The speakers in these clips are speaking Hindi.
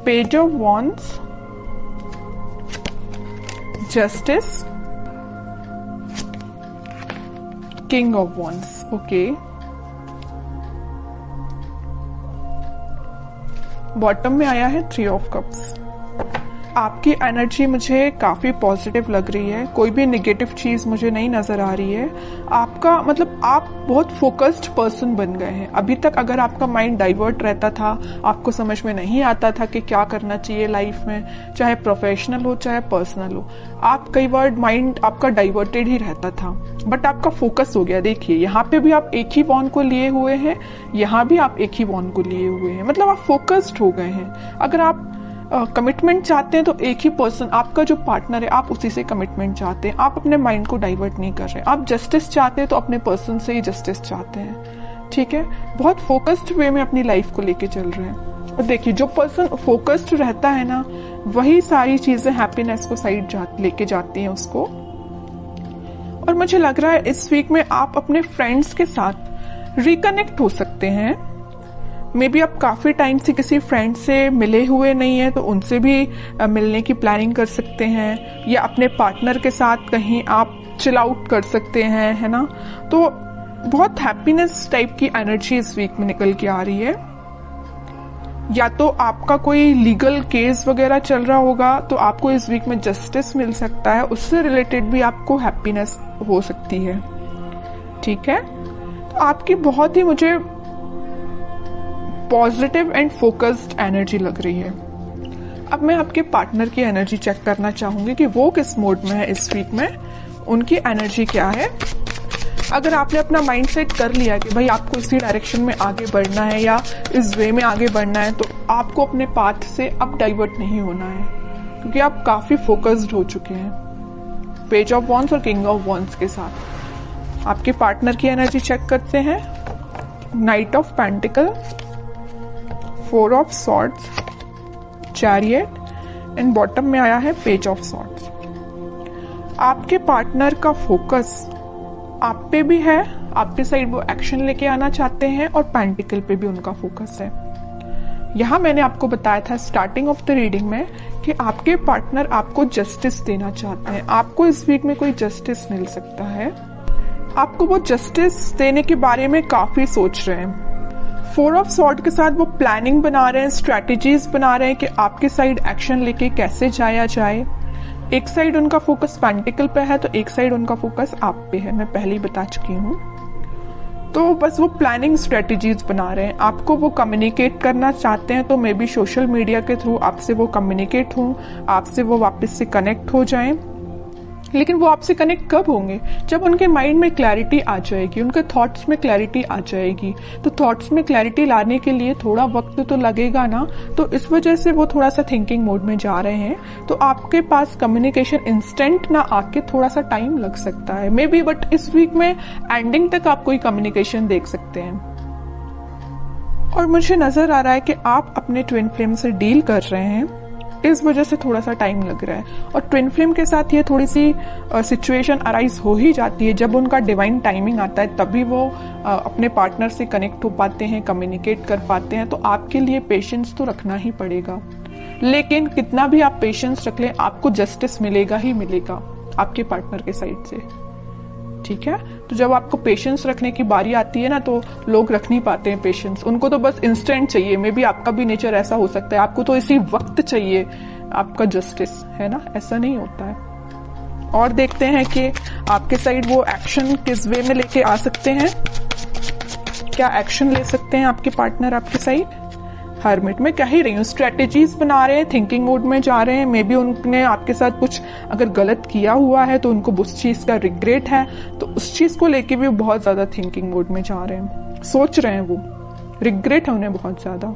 Page of wands, justice, king of wands. Okay, bottom में आया है थ्री ऑफ कप्स। आपकी एनर्जी मुझे काफी पॉजिटिव लग रही है, कोई भी नेगेटिव चीज मुझे नहीं नजर आ रही है। आपका मतलब आप बहुत फोकस्ड पर्सन बन गए हैं। अभी तक अगर आपका माइंड डाइवर्ट रहता था, आपको समझ में नहीं आता था कि क्या करना चाहिए लाइफ में, चाहे प्रोफेशनल हो चाहे पर्सनल हो, आप कई बार माइंड आपका डाइवर्टेड ही रहता था, बट आपका फोकस हो गया। देखिए यहाँ पे भी आप एक ही वॉन्ड को लिए हुए हैं, यहाँ भी आप एक ही वॉन्ड को लिए हुए हैं, मतलब आप फोकस्ड हो गए हैं। अगर आप कमिटमेंट चाहते हैं तो एक ही पर्सन, आपका जो पार्टनर है, आप उसी से कमिटमेंट चाहते हैं, आप अपने माइंड को डाइवर्ट नहीं कर रहे। आप जस्टिस चाहते हैं तो अपने पर्सन से ही जस्टिस चाहते हैं, ठीक है। बहुत फोकस्ड वे में अपनी लाइफ को लेके चल रहे हैं। और देखिए जो पर्सन फोकस्ड रहता है ना, वही सारी चीजें हैप्पीनेस को साइड लेके जाती हैं उसको। और मुझे लग रहा है इस वीक में आप अपने फ्रेंड्स के साथ रिकनेक्ट हो सकते हैं। मे बी आप काफी टाइम से किसी फ्रेंड से मिले हुए नहीं है, तो उनसे भी मिलने की प्लानिंग कर सकते हैं, या अपने पार्टनर के साथ कहीं आप चिल आउट कर सकते हैं, है ना। तो बहुत हैप्पीनेस टाइप की एनर्जी इस वीक में निकल के आ रही है। या तो आपका कोई लीगल केस वगैरह चल रहा होगा, तो आपको इस वीक में जस्टिस मिल सकता है, उससे रिलेटेड भी आपको हैप्पीनेस हो सकती है, ठीक है। तो आपकी बहुत ही मुझे पॉजिटिव एंड फोकस्ड एनर्जी लग रही है। अब मैं आपके पार्टनर की एनर्जी चेक करना चाहूंगी कि वो किस मोड में है इस वीक में, उनकी एनर्जी क्या है। अगर आपने अपना माइंड सेट कर लिया कि भाई आपको इसी डायरेक्शन में आगे बढ़ना है या इस वे में आगे बढ़ना है, तो आपको अपने पाथ से अब डाइवर्ट नहीं होना है, क्योंकि आप काफी फोकस्ड हो चुके हैं पेज ऑफ वॉन्ड्स और किंग ऑफ वॉन्ड्स के साथ। आपके पार्टनर की एनर्जी चेक करते हैं। Night of pentacle, four of swords, chariot and bottom में आया है पेज ऑफ सॉर्ड्स। आपके पार्टनर का फोकस आप पे भी है, आपके साइड वो एक्शन लेके आना चाहते हैं, और पेंटिकल पे भी उनका फोकस है। यहां मैंने आपको बताया था स्टार्टिंग ऑफ द रीडिंग में कि आपके पार्टनर आपको जस्टिस देना चाहते हैं। आपको इस वीक में कोई जस्टिस मिल सकता है, आपको वो जस्टिस देने के बारे में काफी सोच रहे हैं। फोर ऑफ सॉर्ड के साथ वो प्लानिंग बना रहे हैं, स्ट्रैटेजीज बना रहे हैं कि आपके साइड एक्शन लेके कैसे जाया जाए। एक साइड उनका फोकस पेंटिकल पे है, तो एक साइड उनका फोकस आप पे है, मैं पहले ही बता चुकी हूँ। तो बस वो प्लानिंग स्ट्रेटेजीज बना रहे हैं। आपको वो कम्युनिकेट करना चाहते हैं, तो मे बी सोशल मीडिया के थ्रू आपसे वो कम्युनिकेट हों, आपसे वो वापस से कनेक्ट हो जाएं। लेकिन वो आपसे कनेक्ट कब होंगे? जब उनके माइंड में क्लैरिटी आ जाएगी, उनके थॉट्स में क्लैरिटी आ जाएगी। तो थॉट्स में क्लैरिटी लाने के लिए थोड़ा वक्त तो लगेगा ना, तो इस वजह से वो थोड़ा सा थिंकिंग मोड में जा रहे हैं। तो आपके पास कम्युनिकेशन इंस्टेंट ना आके थोड़ा सा टाइम लग सकता है मे बी, बट इस वीक में एंडिंग तक आप कोई कम्युनिकेशन देख सकते हैं। और मुझे नजर आ रहा है कि आप अपने ट्विन फ्लेम से डील कर रहे हैं, इस वजह से थोड़ा सा टाइम लग रहा है। और ट्विन फ्लेम के साथ ये थोड़ी सी सिचुएशन अराइज हो ही जाती है, जब उनका डिवाइन टाइमिंग आता है तभी वो अपने पार्टनर से कनेक्ट हो पाते हैं, कम्युनिकेट कर पाते हैं। तो आपके लिए पेशेंस तो रखना ही पड़ेगा, लेकिन कितना भी आप पेशेंस रख लें, आपको जस्टिस मिलेगा ही मिलेगा आपके पार्टनर के साइड से, ठीक है। तो जब आपको पेशेंस रखने की बारी आती है ना, तो लोग रख नहीं पाते हैं पेशेंस, उनको तो बस इंस्टेंट चाहिए। मे बी आपका भी नेचर ऐसा हो सकता है, आपको तो इसी वक्त चाहिए आपका जस्टिस, है ना, ऐसा नहीं होता है। और देखते हैं कि आपके साइड वो एक्शन किस वे में लेके आ सकते हैं, क्या एक्शन ले सकते हैं आपके पार्टनर आपके साइड। हर्मिट में कह ही रही हूँ, स्ट्रेटेजीज बना रहे हैं, थिंकिंग मोड में जा रहे हैं। मे बी उनने आपके साथ कुछ अगर गलत किया हुआ है तो उनको उस चीज का रिग्रेट है, तो उस चीज को लेके भी बहुत ज्यादा थिंकिंग मोड में जा रहे हैं, सोच रहे हैं, वो रिग्रेट है उन्हें बहुत ज्यादा।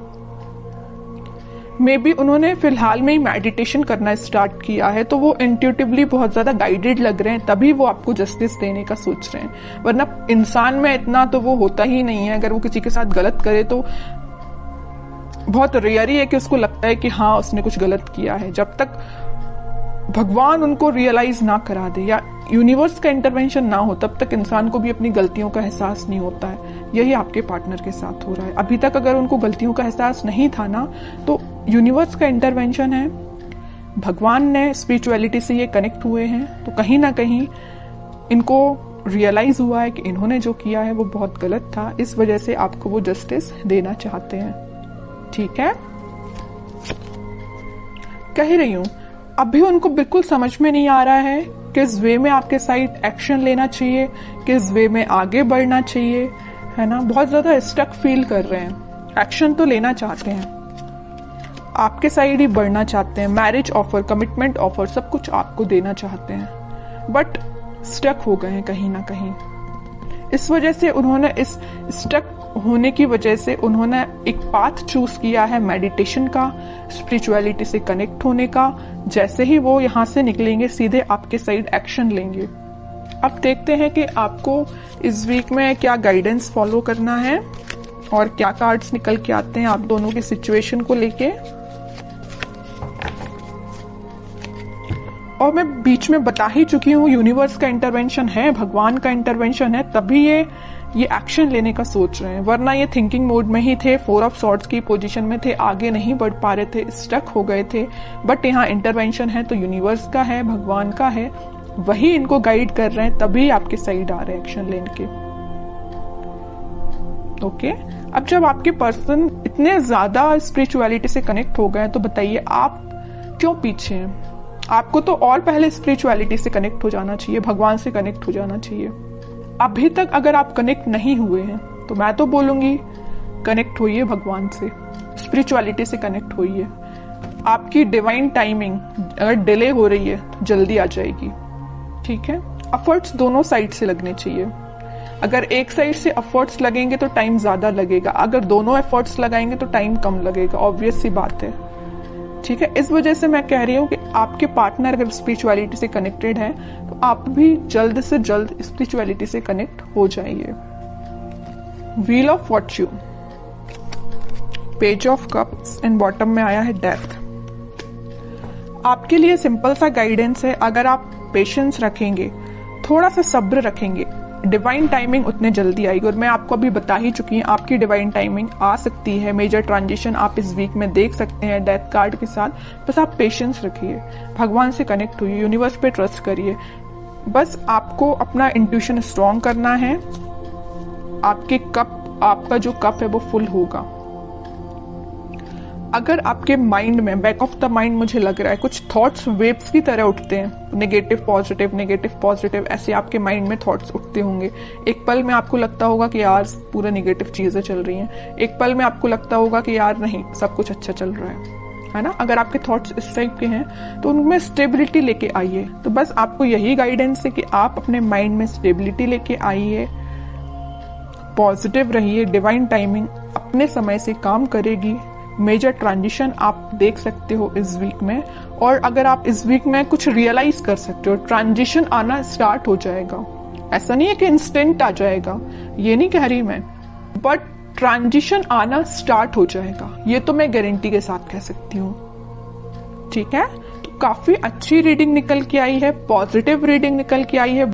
मे बी उन्होंने फिलहाल में ही मेडिटेशन करना स्टार्ट किया है, तो वो इंट्यूटिवली बहुत ज्यादा गाइडेड लग रहे हैं, तभी वो आपको जस्टिस देने का सोच रहे हैं। वरना इंसान में इतना तो वो होता ही नहीं है, अगर वो किसी के साथ गलत करे तो बहुत रेयर ही है कि उसको लगता है कि हाँ उसने कुछ गलत किया है। जब तक भगवान उनको रियलाइज ना करा दे या यूनिवर्स का इंटरवेंशन ना हो, तब तक इंसान को भी अपनी गलतियों का एहसास नहीं होता है। यही आपके पार्टनर के साथ हो रहा है। अभी तक अगर उनको गलतियों का एहसास नहीं था ना, तो यूनिवर्स का इंटरवेंशन है, भगवान ने स्पिरिचुअलिटी से ये कनेक्ट हुए हैं, तो कहीं ना कहीं इनको रियलाइज हुआ है कि इन्होंने जो किया है वो बहुत गलत था, इस वजह से आपको वो जस्टिस देना चाहते हैं। ठीक है, कह रही हूं अभी उनको बिल्कुल समझ में नहीं आ रहा है किस वे में आपके साइड एक्शन लेना चाहिए, किस वे में आगे बढ़ना चाहिए, है ना। बहुत ज्यादा स्टक फील कर रहे हैं, एक्शन तो लेना चाहते हैं, आपके साइड ही बढ़ना चाहते हैं, मैरिज ऑफर, कमिटमेंट ऑफर सब कुछ आपको देना चाहते हैं, बट स्टक हो गए हैं कहीं ना कहीं। इस वजह से उन्होंने, इस स्टक होने की वजह से उन्होंने एक पाथ चूज किया है मेडिटेशन का, स्पिरिचुअलिटी से कनेक्ट होने का। जैसे ही वो यहाँ से निकलेंगे सीधे आपके साइड एक्शन लेंगे। अब देखते हैं कि आपको इस वीक में क्या गाइडेंस फॉलो करना है और क्या कार्ड्स निकल के आते हैं आप दोनों की सिचुएशन को लेके। और मैं बीच में बता ही चुकी हूँ, यूनिवर्स का इंटरवेंशन है, भगवान का इंटरवेंशन है, तभी ये एक्शन लेने का सोच रहे हैं, वरना ये थिंकिंग मोड में ही थे, 4 ऑफ सॉर्ड्स की पोजीशन में थे, आगे नहीं बढ़ पा रहे थे, स्टक हो गए थे। बट यहाँ इंटरवेंशन है तो यूनिवर्स का है, भगवान का है, वही इनको गाइड कर रहे हैं, तभी आपके साइड आ रहे हैं एक्शन लेने के। ओके, अब जब आपके पर्सन इतने ज्यादा स्पिरिचुअलिटी से कनेक्ट हो गए तो बताइए आप क्यों पीछे हैं? आपको तो और पहले स्पिरिचुअलिटी से कनेक्ट हो जाना चाहिए, भगवान से कनेक्ट हो जाना चाहिए। अभी तक अगर आप कनेक्ट नहीं हुए हैं तो मैं तो बोलूंगी कनेक्ट होइए भगवान से, स्पिरिचुअलिटी से कनेक्ट होइए। आपकी डिवाइन टाइमिंग अगर डिले हो रही है तो जल्दी आ जाएगी। ठीक है, एफर्ट्स दोनों साइड से लगने चाहिए। अगर एक साइड से एफर्ट्स लगेंगे तो टाइम ज्यादा लगेगा, अगर दोनों एफर्ट्स लगाएंगे तो टाइम कम लगेगा, ऑब्वियस सी बात है। ठीक है, इस वजह से मैं कह रही हूँ कि आपके पार्टनर अगर स्पिरिचुअलिटी से कनेक्टेड है तो आप भी जल्द से जल्द स्पिरिचुअलिटी से कनेक्ट हो जाइए। Wheel of Fortune, page of cups and bottom में आया है डेथ। आपके लिए सिंपल सा गाइडेंस है, अगर आप पेशेंस रखेंगे, थोड़ा सा सब्र रखेंगे, डिवाइन टाइमिंग उतने जल्दी आएगी। और मैं आपको अभी बता ही चुकी हूँ आपकी डिवाइन टाइमिंग आ सकती है, मेजर ट्रांजिशन आप इस वीक में देख सकते हैं डेथ कार्ड के साथ। बस आप पेशेंस रखिए, भगवान से कनेक्ट होइए, यूनिवर्स पे ट्रस्ट करिए। बस आपको अपना इंट्यूशन स्ट्रॉन्ग करना है, आपका जो कप है वो फुल होगा। अगर आपके माइंड में, बैक ऑफ द माइंड मुझे लग रहा है कुछ थॉट्स वेव्स की तरह उठते हैं, नेगेटिव पॉजिटिव ऐसे आपके माइंड में थॉट्स उठते होंगे। एक पल में आपको लगता होगा कि यार पूरा नेगेटिव चीजें चल रही हैं, एक पल में आपको लगता होगा कि यार नहीं सब कुछ अच्छा चल रहा है ना। अगर आपके थॉट्स इस टाइप के हैं तो उनमें स्टेबिलिटी लेके आइए। तो बस आपको यही गाइडेंस है कि आप अपने माइंड में स्टेबिलिटी लेके आइए, पॉजिटिव रहिए, डिवाइन टाइमिंग अपने समय से काम करेगी। मेजर ट्रांजिशन आप देख सकते हो इस वीक में, और अगर आप इस वीक में कुछ रियलाइज कर सकते हो, ट्रांजिशन आना स्टार्ट हो जाएगा। ऐसा नहीं है कि इंस्टेंट आ जाएगा, ये नहीं कह रही मैं, बट ट्रांजिशन आना स्टार्ट हो जाएगा, ये तो मैं गारंटी के साथ कह सकती हूँ। ठीक है, तो काफी अच्छी रीडिंग निकल के आई है, पॉजिटिव रीडिंग निकल के आई है।